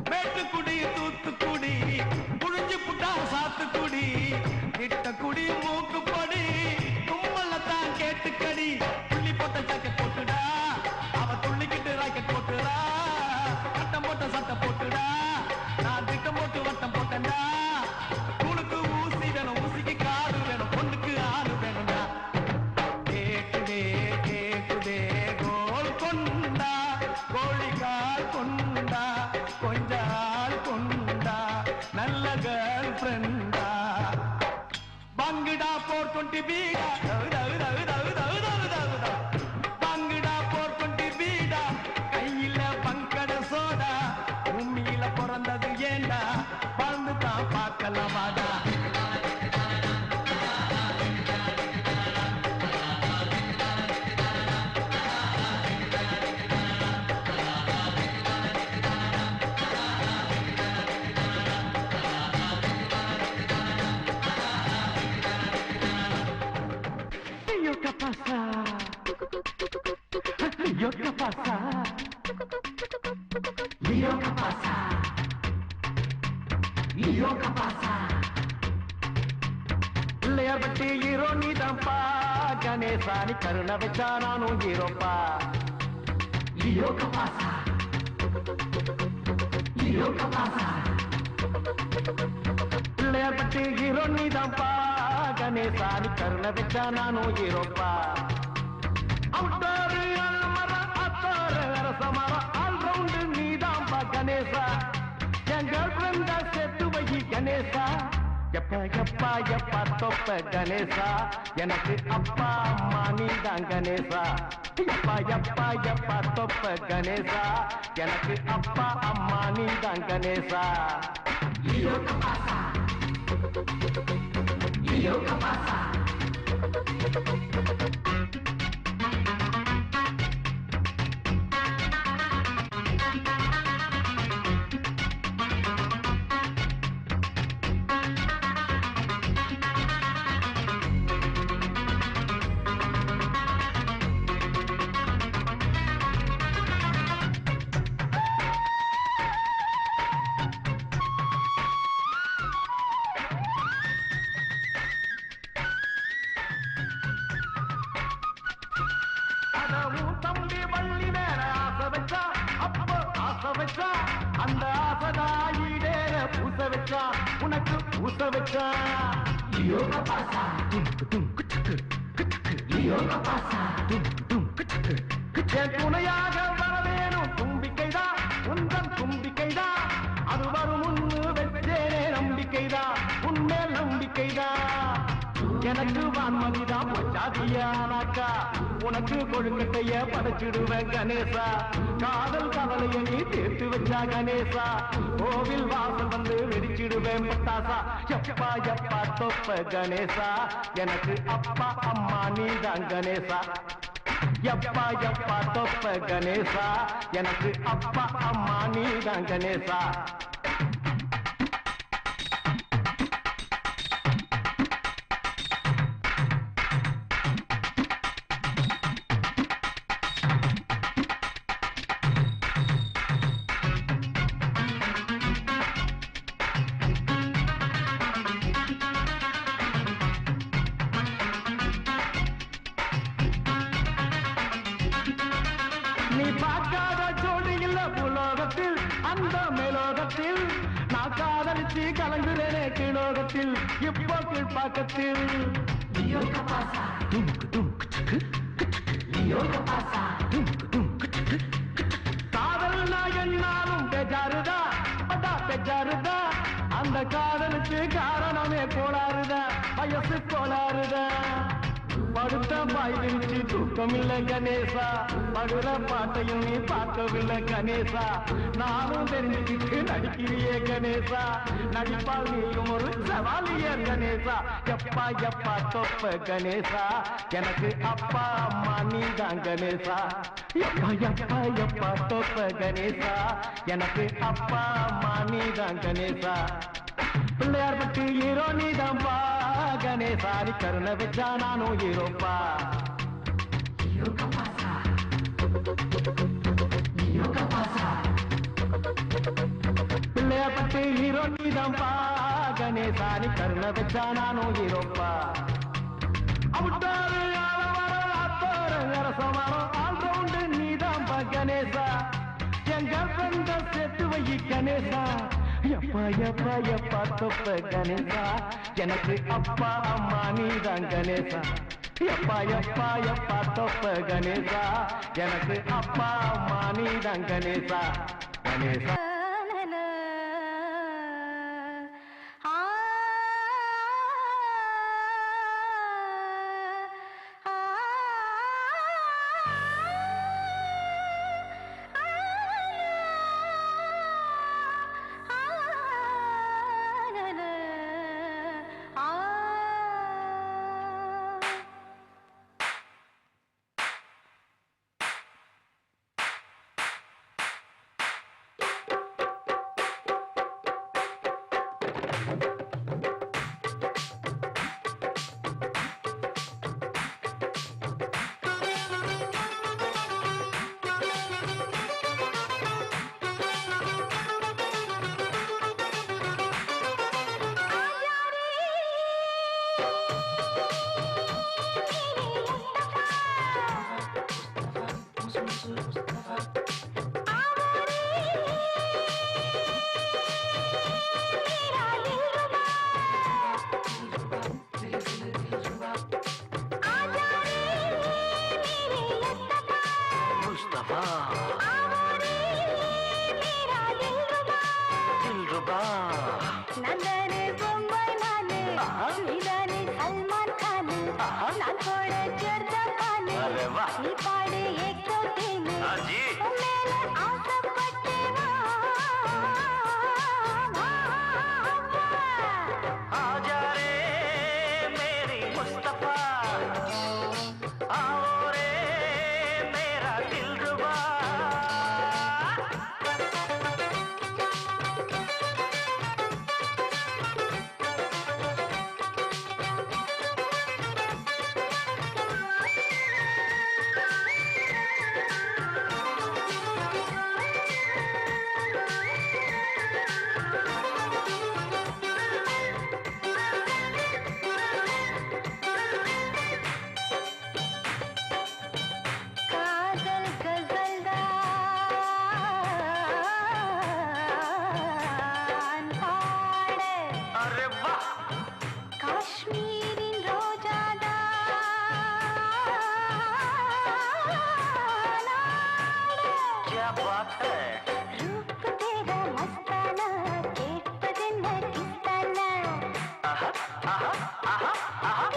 மேட்டுக்குடி தூத்துக்குடி புழிஞ்சு புட்டா சாத்துக்குடி இட்டக்குடி மூக்குப்படி தும்மலத்தான் கேட்டுக்கடி. துள்ளி போட்ட ஜாக்கெட் போட்டுடா அவ துள்ளிக்கிட்டு ராக்கெட் போட்டுடா. கட்டம் போட்ட சட்டை போட்டுடா நான் திட்டம் போட்டு வட்டம் போட்டேன்டா. கூழுக்கு ஊசி வேணும் ஊசிக்கு காடு வேணும் பொண்ணுக்கு ஆடு வேணும்டா. கேக்குதே கேக்குதே கோல் கொண்டா கோழிக்கால் கொண்டா கொஞ்சால் கொண்டா நல்ல கேர்ள் ஃப்ரெண்டா. பங்குடா 420 பீடா பங்குடா 420 பீடா கையில பங்கட சோடா பூமியில பிறந்தது ஏண்டா வாழ்ந்து தான் பார்க்கலாம் வாடா. ¿Qué pasa? ¿Yo qué pasa? ¿Yo qué pasa? ¿Yo qué pasa? Pillaiyar பட்டி ஹீரோ நீதான்ப்பா கணேசானி கருணை வச்சா நானும் ஹீரோப்பா. ¿Yo qué pasa? ¿Yo qué pasa? Pillaiyar பட்டி ஹீரோ நீதான்ப்பா கணேசானி கருணை வச்சா நானும் ஹீரோப்பா. அவுட்டாரு அல்மர அத்தாரு அரசமர ஆல் ரவுண்டு நீதாம்பா கணேசா. என் கேர்ள் ஃப்ரெண்டா சேர்த்து வை கணேசா. எப்பா எப்பா எப்பா தொப்ப கணேசா எனக்கு அப்பா அம்மா நீதான் கணேசா. எப்பா எப்பா எப்பா தொப்ப கணேசா எனக்கு அப்பா அம்மா நீதான் Ganesha. ¿Yo qué pasa? ¿Yo qué pasa? அந்த ஆசதாயிடேற பூச வச்சா உனக்கு பூச வச்சா. ¿Yo qué pasa? ¿Yo qué pasa? என் துணையாக வரவேணும் தும்பிக்கைதான் உந்தன் தும்பிக்கைதான் அது வரும் முன்னு வச்சேனே நம்பிக்கைதான் உன்மேல் நம்பிக்கைதான். எனக்கு வான்மதிதான் பொச்சாதியானாக்கா உனக்கு கொழுக்கட்டைய படைச்சிடுவேன் கணேசா காதல் கவலைய நீ தீர்த்து வச்சா கணேசா கோவில் வாசல் வந்து வெடிச்சிடுவேன் பட்டாசா எப்பா எப்பா தொப்ப கணேசா எனக்கு அப்பா அம்மா நீதான் கணேசா எப்பா எப்பா தொப்ப கணேசா எனக்கு அப்பா அம்மா நீதான் கணேசா நீ பார்க்காத ஜோடி இல்ல புலோகத்தில் அந்த மேலோகத்தில் நான் காதலிச்சு கலங்குறேனே கீழோகத்தில் இப்போ கீழ்பாக்கத்தில் காதல் நான் என்னாலும் பெஜாருதா அடா பெஜாருதா அந்த காதலுக்கு காரணமே கோளாறுதா வயசு கோளாறுதா படுத்த பாய் விரிச்சு தூக்கமில்ல கணேசா படுற பாட்டையும் நீ பார்க்கவில்லை கணேசா நானும் தெரிஞ்சுக்கிட்டு நடிக்கிறியே கணேசா நடிப்பால் நீயும் ஒரு சவாலிய கணேசா எப்பா எப்பா தொப்ப கணேசா எனக்கு அப்பா அம்மா நீதான் கணேசா எப்பா எப்பா எப்பா தொப்ப கணேசா எனக்கு அப்பா அம்மா நீதான் கணேசா பிள்ளையார் பட்டு ஹீரோ நீதான்பா கணேசா நீ கருணை வச்சா நானும் ஹீரோப்பா பிள்ளையார் பட்டு ஹீரோ நீதான்பா கணேசா நீ கருணை வச்சா நானும் ஹீரோப்பா அவுட்டாரு அரசமானம் ஆல் ரவுண்டு நீதான்பா கணேசா எங்க ஃப்ரெண்ட சேர்த்து வை கணேசா எப்பா எப்பா எப்பா தொப்ப கணேசா எனக்கு அப்பா அம்மா நீதான் கணேசா எப்பா எப்பா எப்பா தொப்ப கணேசா எனக்கு அப்பா அம்மா நீதான் கணேசா கணேசா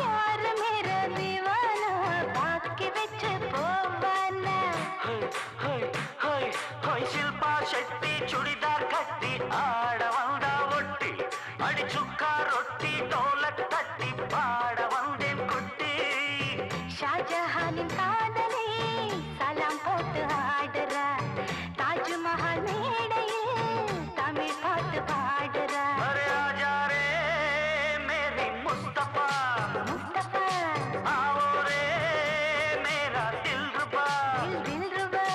प्यार मेरा दीवाना बाकी बिच पोवाना शिल्पा शेट्टी चूड़ीदार कट्टी आड़ वंदा ओट्टी अड़ी चुक्का रोटी ढोलक तट्टी पाड़ वंदे कुट्टी ஷாஜஹானின் காதலே சலாம் போட்டு ஆடுறா தாஜ்மஹால் மேடையில் தமிழ் பாட்டு பாடுறா अरे आजा रे मेरी मुस्तफा முஸ்தபா आओ रे मेरा दिलरुबा दिलरुबा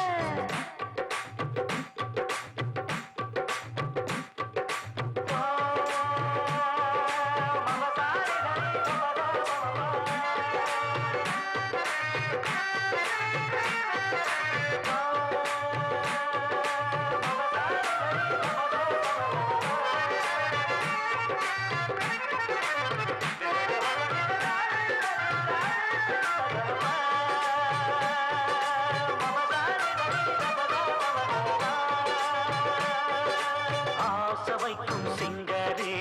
ஆசவைக்கும் சிங்கரே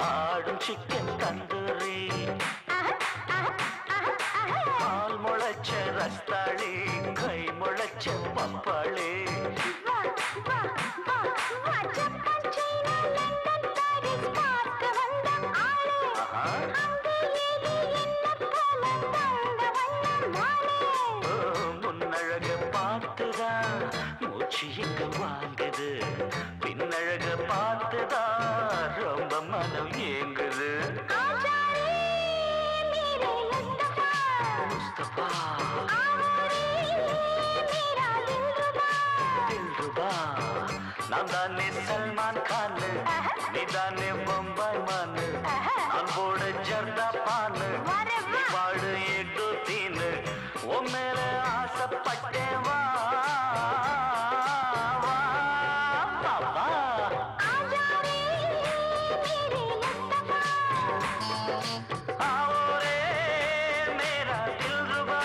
ஆடும் சிக்கன் தந்தூரி கால் முளைச்ச ரஸ்தாளி கை முளைச்ச பப்பாளி வா வா வா வா ஜப்பான் சைனா லண்டன் பாரிஸ் பார்க்க வந்த ஆளே அங்கே ஏது என்ன போல தங்க வண்ணம் நானே முன்னழக பார்த்துதான் மூச்சு இங்க வாங்குது பின்னழக பார்த்துதான் ரொம்ப மனம் ஏங்குது ஆஜாரே மேரே முஸ்தபா முஸ்தபா ஆவாரே மேரா தில்ருபா தில்ருபா நான் தானே சல்மான் கான் நீ தானே பம்பாய் மான் நான் போட ஜர்தா பான் நீ பாடு एक दो तीन वो मेरे ஆசைப்பட்டேன் வா வா பாப்பா ஆஜாரே மேரே முஸ்தபா आओ रे मेरा दिलरुबा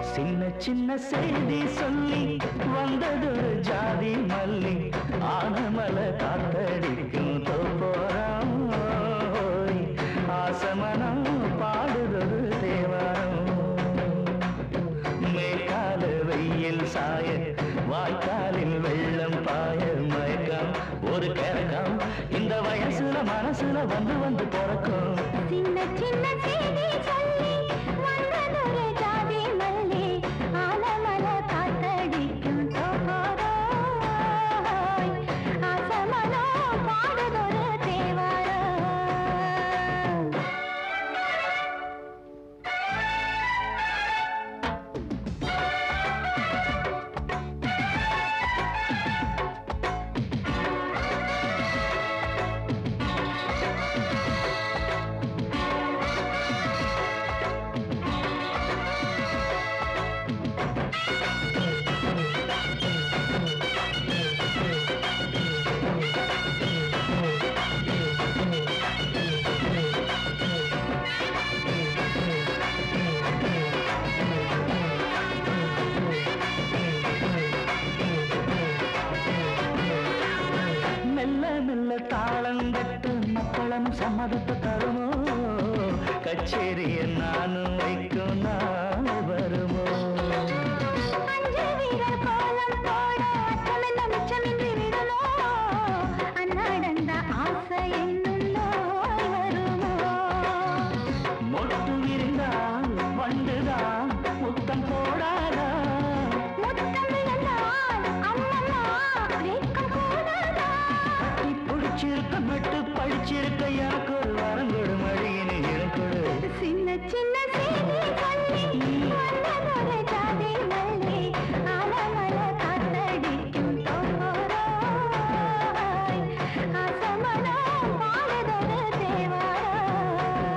சின்ன சின்ன செய்தி சொல்லி வந்ததொரு ஜாதி மல்லி ஆனமல காத்தடிக்கும் தோப்போரம் ஆசமனம் பாடுதொரு தேவாரம் மேற்கால வெயில் சாய வாய்க்காலில் வெள்ளம் பாய மயக்கம் ஒரு கிழக்கம் இந்த வயசுல மனசுல வந்து வந்து பிறக்கும் சின்ன சின்ன செய்தி சொல்லி வந்ததொரு ஜாதி மல்லி ஆலமல காத்தடிக்கும் தோப்போராய் ஆசமனோ பாடுதொரு தேவாரம் மெல்ல மெல்ல தாளந்தட்டு மக்களும் சம்மதத்தை தருமோ கச்சேரிய நானும் வைக்கும் நாள் வருமோ அஞ்சு வீரர் கோலம் போட அச்சமென்ன மிச்சமின்றி விடுமோ அன்னாடந்த ஆசை என்னும் நோய் வருமோ மொட்டு விரிந்தால் வண்டுதான் முத்தம் போடாதா முத்தம் விழுந்தால் அம்மம்மா வெட்கம் கூடாதா கட்டி பிடிச்சிருக்க மட்டு படிச்சிருக்க எனக்கு ஒரு வரம் கொடு மழையினு இழக்கொடு சின்ன சின்ன செய்தி சொல்லி வந்ததொரு ஜாதி மல்லி ஆலமல காத்தடிக்கும் தோப்போராய் ஆசமனோ பாடுதொரு தேவாரம்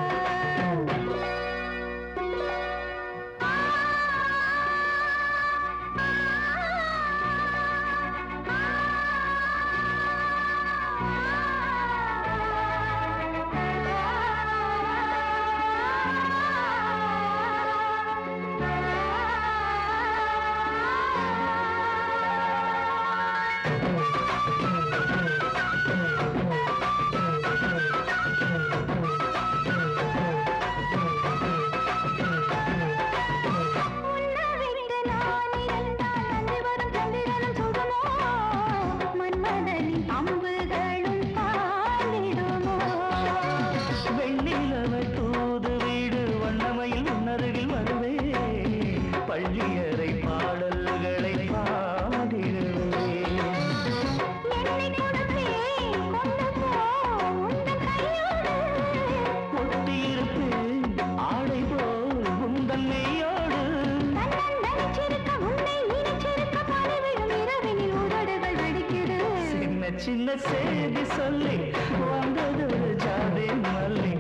சின்ன செய்தி சொல்லி வந்தது ஜாதி மல்லி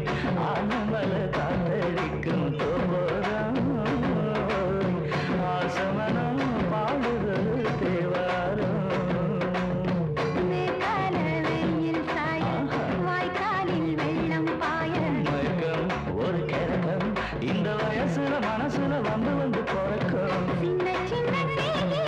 ஆனமல காத்தடிக்கும் தோபோரம் ஆசமனம் பாடுறது தேவாரம் வேகால வெயில் சாய வாய்க்காலில் வெள்ளம் பாய மயக்கம் ஒரு கிழக்கம் இந்த வயசுல மனசுல வந்து பிறக்கும் சின்ன சின்ன செய்தி